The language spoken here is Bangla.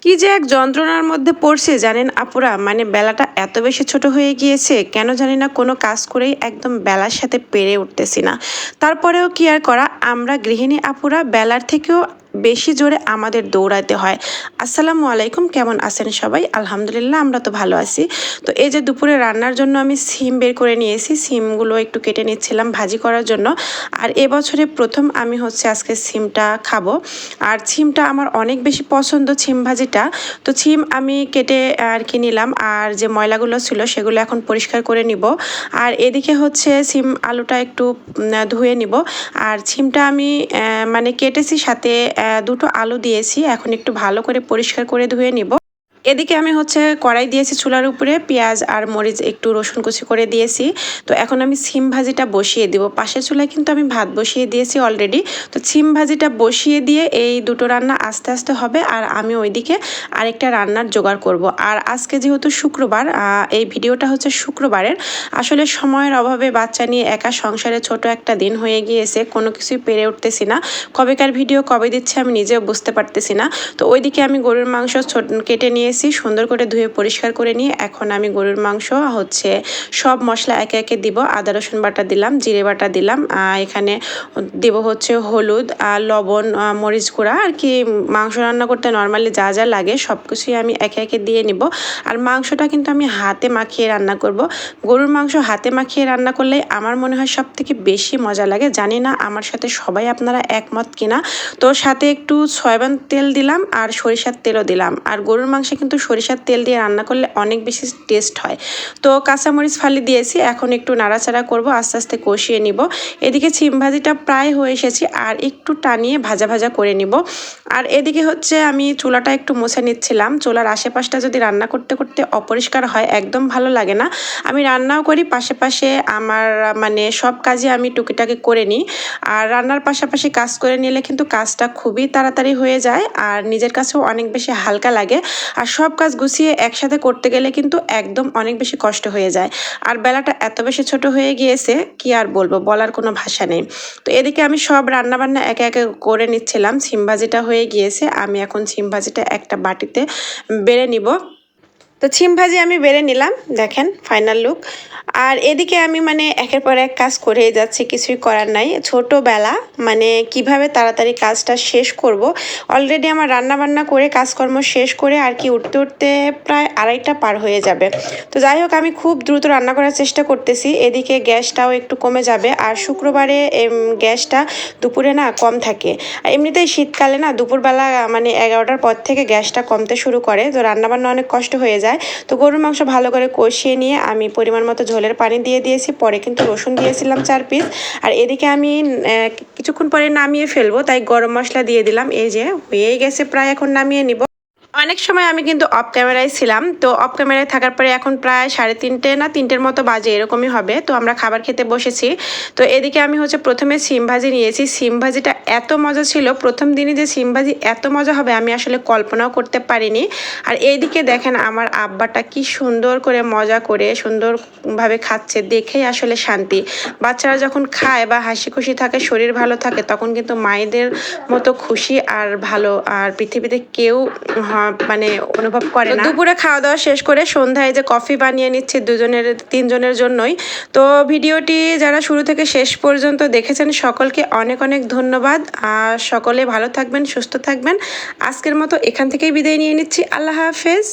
কি যে এক যন্ত্রণার মধ্যে পড়ছে জানেন আপুরা, মানে বেলাটা এত বেশি ছোট হয়ে গিয়েছে কেন জানি না, কোনো কাজ করেই একদম বেলার সাথে পেরে উঠতেছি না। তারপরেও কি আর করা, আমরা গৃহিণী আপুরা বেলার থেকেও বেশি জোরে আমাদের দৌড়াতে হয়। আসসালামু আলাইকুম, কেমন আছেন সবাই? আলহামদুলিল্লাহ, আমরা তো ভালো আছি। তো এই যে দুপুরে রান্নার জন্য আমি সিম বের করে নিয়েছি, সিমগুলো একটু কেটে নিচ্ছিলাম ভাজি করার জন্য। আর এবছরে প্রথম আমি হচ্ছে আজকে সিমটা খাবো। আর সিমটা আমার অনেক বেশি পছন্দ, সিম ভাজিটা। তো সিম আমি কেটে আর কি নিলাম, আর যে ময়লাগুলো ছিল সেগুলো এখন পরিষ্কার করে নিব। আর এদিকে হচ্ছে সিম আলুটা একটু ধুয়ে নিব। আর সিমটা আমি মানে কেটেছি, সাথে দুটো আলু দিয়েছি, এখন একটু ভালো করে পরিষ্কার করে ধুয়ে নিব। এদিকে আমি হচ্ছে কড়াই দিয়েছি চুলার উপরে, পেঁয়াজ আর মরিচ একটু রসুন কুচি করে দিয়েছি। তো এখন আমি সিম ভাজিটা বসিয়ে দিব। পাশের চুলায় কিন্তু আমি ভাত বসিয়ে দিয়েছি অলরেডি। তো সিম ভাজিটা বসিয়ে দিয়ে এই দুটো রান্না আস্তে আস্তে হবে, আর আমি ওইদিকে আরেকটা রান্নার জোগাড় করব। আর আজকে যেহেতু শুক্রবার, এই ভিডিওটা হচ্ছে শুক্রবারের। আসলে সময়ের অভাবে বাচ্চা নিয়ে একা সংসারে ছোট একটা দিন হয়ে গিয়েছে, কোনো কিছুই পেরে উঠতেছি না। কবেকার ভিডিও কবে দিচ্ছে আমি নিজেও বুঝতে পারতেছি না। তো ওইদিকে আমি গরুর মাংস কেটে নিয়েছি, সুন্দর করে ধুয়ে পরিষ্কার করে নিয়ে এখন আমি গরুর মাংস হচ্ছে সব মশলা একে একে দিব। আদা রসুন বাটা দিলাম, জিরে বাটা দিলাম, এখানে দেব হচ্ছে হলুদ, লবণ, মরিচ গুঁড়া, আর কি মাংস রান্না করতে নর্মালি যা যা লাগে সব কিছুই আমি একে একে দিয়ে নিব। আর মাংসটা কিন্তু আমি হাতে মাখিয়ে রান্না করব। গরুর মাংস হাতে মাখিয়ে রান্না করলে আমার মনে হয় সব থেকে বেশি মজা লাগে। জানি না আমার সাথে সবাই আপনারা একমত কিনা। তো সাথে একটু সয়াবিন তেল দিলাম আর সরিষার তেলও দিলাম। আর গরুর মাংসে কিন্তু সরিষার তেল দিয়ে রান্না করলে অনেক বেশি টেস্ট হয়। তো কাঁচামরিচ ফালি দিয়েছি, এখন একটু নাড়াচাড়া করব, আস্তে আস্তে কষিয়ে নিব। এদিকে সিম ভাজিটা প্রায় হয়ে এসেছে, আর একটু টানিয়ে ভাজা ভাজা করে নিব। আর এদিকে হচ্ছে আমি চুলাটা একটু মুছে নিচ্ছিলাম। চুলার আশেপাশটা যদি রান্না করতে করতে অপরিষ্কার হয় একদম ভালো লাগে না। আমি রান্নাও করি, পাশে পাশে আমার মানে সব কাজই আমি টুকিটাকি করে নিই। আর রান্নার পাশাপাশি কাজ করে নিলে কিন্তু কাজটা খুবই তাড়াতাড়ি হয়ে যায়, আর নিজের কাছেও অনেক বেশি হালকা লাগে। আর সব কাজ গুছিয়ে একসাথে করতে গেলে কিন্তু একদম অনেক বেশি কষ্ট হয়ে যায়। আর বেলাটা এত বেশি ছোট হয়ে গিয়েছে, কি আর বলবো, বলার কোনো ভাষা নেই। তো এদিকে আমি সব রান্নাবান্না একে একে করে নিচ্ছিলাম। সিম ভাজিটা হয়ে গিয়েছে, আমি এখন সিম ভাজিটা একটা বাটিতে বেড়ে নিব। তো সিম ভাজি আমি বেড়ে নিলাম, দেখেন ফাইনাল লুক। আর এদিকে আমি মানে একের পর এক কাজ করেই যাচ্ছি, কিছুই করার নাই। ছোটোবেলা মানে কিভাবে তাড়াতাড়ি কাজটা শেষ করব। অলরেডি আমার রান্না বান্না করে কাজকর্ম শেষ করে আর কি উঠতে উঠতে প্রায় 2:30 পার হয়ে যাবে। তো যাই হোক, আমি খুব দ্রুত রান্না করার চেষ্টা করতেছি। এদিকে গ্যাসটাও একটু কমে যাবে, আর শুক্রবারে গ্যাসটা দুপুরে না কম থাকে। এমনিতেই শীতকালে না দুপুরবেলা মানে 11টার পর থেকে গ্যাসটা কমতে শুরু করে, তো রান্নাবান্না অনেক কষ্ট হয়ে যায়। তো গরুর মাংস ভালো করে কষিয়ে নিয়ে আমি পরিমাণ মতো ঝোলের পানি দিয়ে দিয়েছি, পরে কিন্তু রসুন দিয়েছিলাম 4 পিস। আর এদিকে আমি কিছুক্ষণ পরে নামিয়ে ফেলবো, তাই গরম মশলা দিয়ে দিলাম। এই যে হয়ে গেছে প্রায়, এখন নামিয়ে নিব। অনেক সময় আমি কিন্তু অফ ক্যামেরায় ছিলাম, তো অফ ক্যামেরায় থাকার পরে এখন প্রায় 3:30 না 3টের মতো বাজে, এরকমই হবে। তো আমরা খাবার খেতে বসেছি। তো এদিকে আমি হচ্ছে প্রথমে সিম ভাজি নিয়েছি। সিম ভাজিটা এত মজা ছিল, প্রথম দিনই যে সিম ভাজি এত মজা হবে আমি আসলে কল্পনাও করতে পারিনি। আর এইদিকে দেখেন আমার আব্বাটা কি সুন্দর করে মজা করে সুন্দরভাবে খাচ্ছে, দেখেই আসলে শান্তি। বাচ্চারা যখন খায় বা হাসি খুশি থাকে, শরীর ভালো থাকে, তখন কিন্তু মায়েদের মতো খুশি আর ভালো আর পৃথিবীতে কেউ মানে অনুভব করে না। দুপুরে খাওয়া দাওয়া শেষ করে সন্ধ্যায় যে কফি বানিয়ে নিচ্ছে দুজনের 3জনের জন্যই। তো ভিডিওটি যারা শুরু থেকে শেষ পর্যন্ত দেখেছেন সকলকে অনেক অনেক ধন্যবাদ। আর সকলে ভালো থাকবেন, সুস্থ থাকবেন। আজকের মতো এখান থেকেই বিদায় নিয়ে নিচ্ছি। আল্লাহ হাফেজ।